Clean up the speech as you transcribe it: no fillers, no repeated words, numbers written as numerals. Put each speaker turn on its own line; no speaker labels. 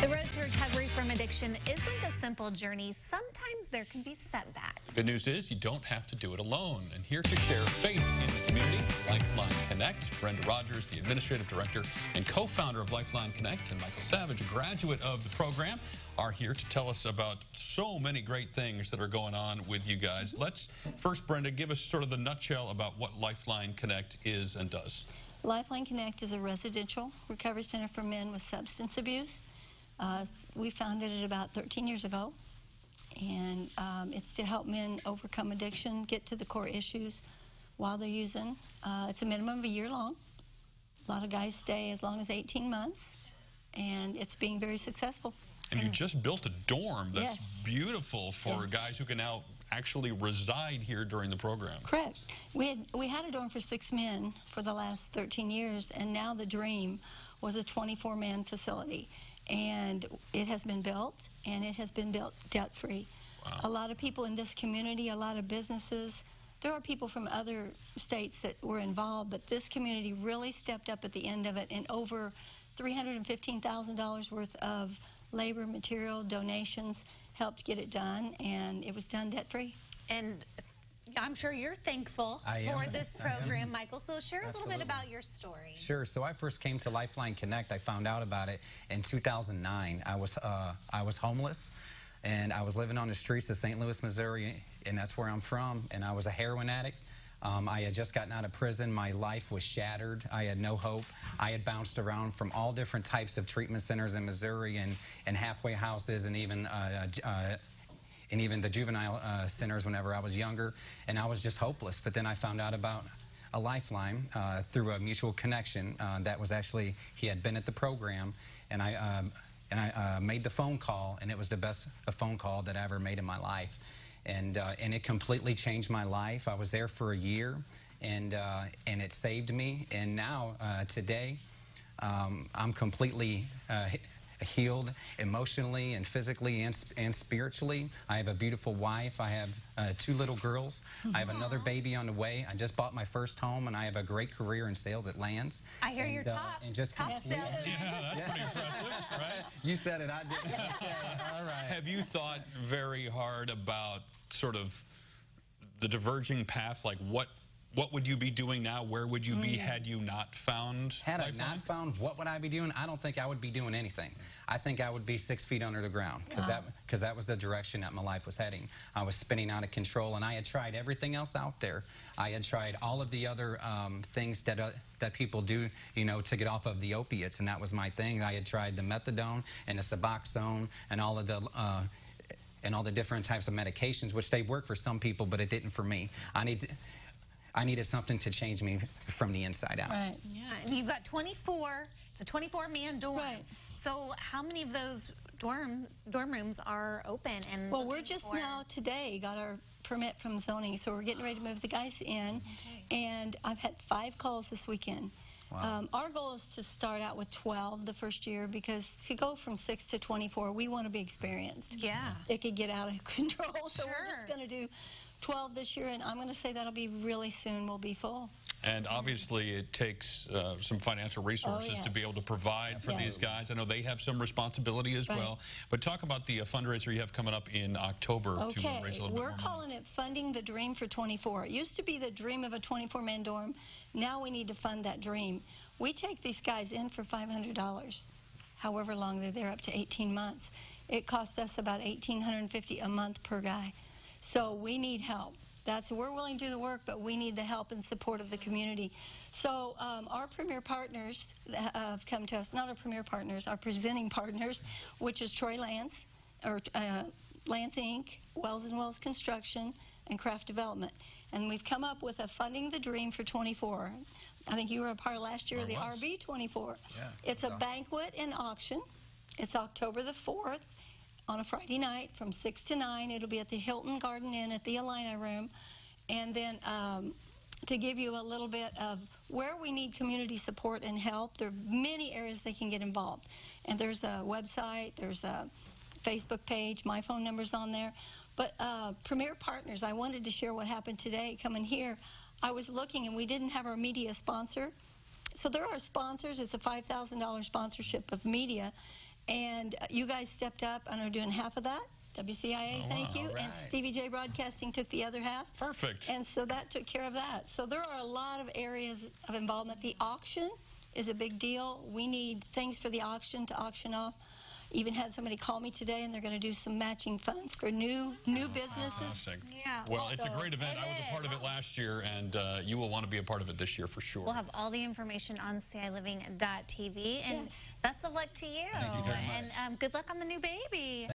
The road to recovery from addiction isn't a simple journey. Sometimes there can be setbacks.
Good news is you don't have to do it alone. And here to share faith in the community, Lifeline Connect, Brenda Rogers, the administrative director and co-founder of Lifeline Connect, and Michael Savage, a graduate of the program, are here to tell us about so many great things that are going on with you guys. Let's first, Brenda, give us sort of the nutshell about what Lifeline Connect is and does.
Lifeline Connect is a residential recovery center for men with substance abuse. We founded it about 13 years ago, and it's to help men overcome addiction, get to the core issues while they're using. It's a minimum of a year long. A lot of guys stay as long as 18 months, and it's being very successful.
And you just built a dorm that's beautiful for
Yes.
guys who can now actually reside here during the program.
Correct. We had a dorm for 6 men for the last 13 years, and now the dream was a 24-man facility. And it has been built, and it has been built debt-free.
Wow.
A lot of people in this community, a lot of businesses, there are people from other states that were involved, but this community really stepped up at the end of it, and over $315,000 worth of labor, material, donations helped get it done, and it was done debt-free.
And I'm sure you're thankful for this program, Michael. So share a little bit about your story.
Sure. So I first came to Lifeline Connect. I found out about it in 2009. I was homeless, and I was living on the streets of St. Louis, Missouri, and that's where I'm from. And I was a heroin addict. I had just gotten out of prison. My life was shattered. I had no hope. I had bounced around from all different types of treatment centers in Missouri and halfway houses and even the juvenile centers whenever I was younger, and I was just hopeless. But then I found out about a Lifeline through a mutual connection that was actually, he had been at the program, and I made the phone call, and it was the best phone call that I ever made in my life. And it completely changed my life. I was there for a year, and it saved me. And now, today, I'm completely healed emotionally and physically and spiritually. I have a beautiful wife. I have 2 little girls. I have another baby on the way. I just bought my first home, and I have a great career in sales at Lanz.
I hear you're top
sales.
Yeah, that's pretty impressive, right?
You said it, I did. All right.
Have you thought very hard about sort of the diverging path, like what would you be doing now? Where would you be had you not found
Had I
Lifeline?
not found, what would I be doing? I don't think I would be doing anything. I think I would be 6 feet under the ground, because that was the direction that my life was heading. I was spinning out of control, and I had tried everything else out there. I had tried all of the other things that people do, you know, to get off of the opiates, and that was my thing. I had tried the methadone and the Suboxone and all of the different types of medications, which they work for some people, but it didn't for me. I needed something to change me from the inside out.
Right. Yeah. And you've got 24. It's a 24-man dorm.
Right.
So how many of those dorm rooms are open? And
Well, we're just now today got our permit from zoning, so we're getting ready to move the guys in. And I've had 5 calls this weekend.
Wow.
Our goal is to start out with 12 the first year, because to go from 6 to 24, we want to be experienced.
Yeah.
It could get out of control, so we're
Sure.
just going to do 12 this year, and I'm going to say that'll be really soon. We'll be full.
And obviously it takes some financial resources to be able to provide for these guys. I know they have some responsibility as well. But talk about the fundraiser you have coming up in October to raise a little bit more money.
We're calling it Funding the Dream for 24. It used to be the dream of a 24-man dorm. Now we need to fund that dream. We take these guys in for $500, however long they're there, up to 18 months. It costs us about $1,850 a month per guy. So we need help. We're willing to do the work, but we need the help and support of the community. So our premier partners have come to us, not our premier partners, our presenting partners, which is Troy Lanz, or Lanz Inc., Wells & Wells Construction, and Craft Development. And we've come up with a Funding the Dream for 24. I think you were a part of last year of the RV 24.
Yeah,
it's a banquet and auction. It's October the 4th. On a Friday night from 6 to 9. It'll be at the Hilton Garden Inn at the Illini Room. And then to give you a little bit of where we need community support and help, there are many areas they can get involved. And there's a website, there's a Facebook page, my phone number's on there. But Premier Partners, I wanted to share what happened today coming here. I was looking, and we didn't have our media sponsor. So there are sponsors. It's a $5,000 sponsorship of media. And you guys stepped up and are doing half of that. WCIA, thank you.
Right.
And Stevie J Broadcasting took the other half.
Perfect.
And so that took care of that. So there are a lot of areas of involvement. The auction is a big deal. We need things for the auction to auction off. Even had somebody call me today, and they're going to do some matching funds for new businesses.
Fantastic.
Yeah.
Well, it's a great event. I was a part of it last year, and you will want to be a part of it this year for sure.
We'll have all the information on ciLiving.tv. And best of luck to you.
Thank you very much.
And good luck on the new baby.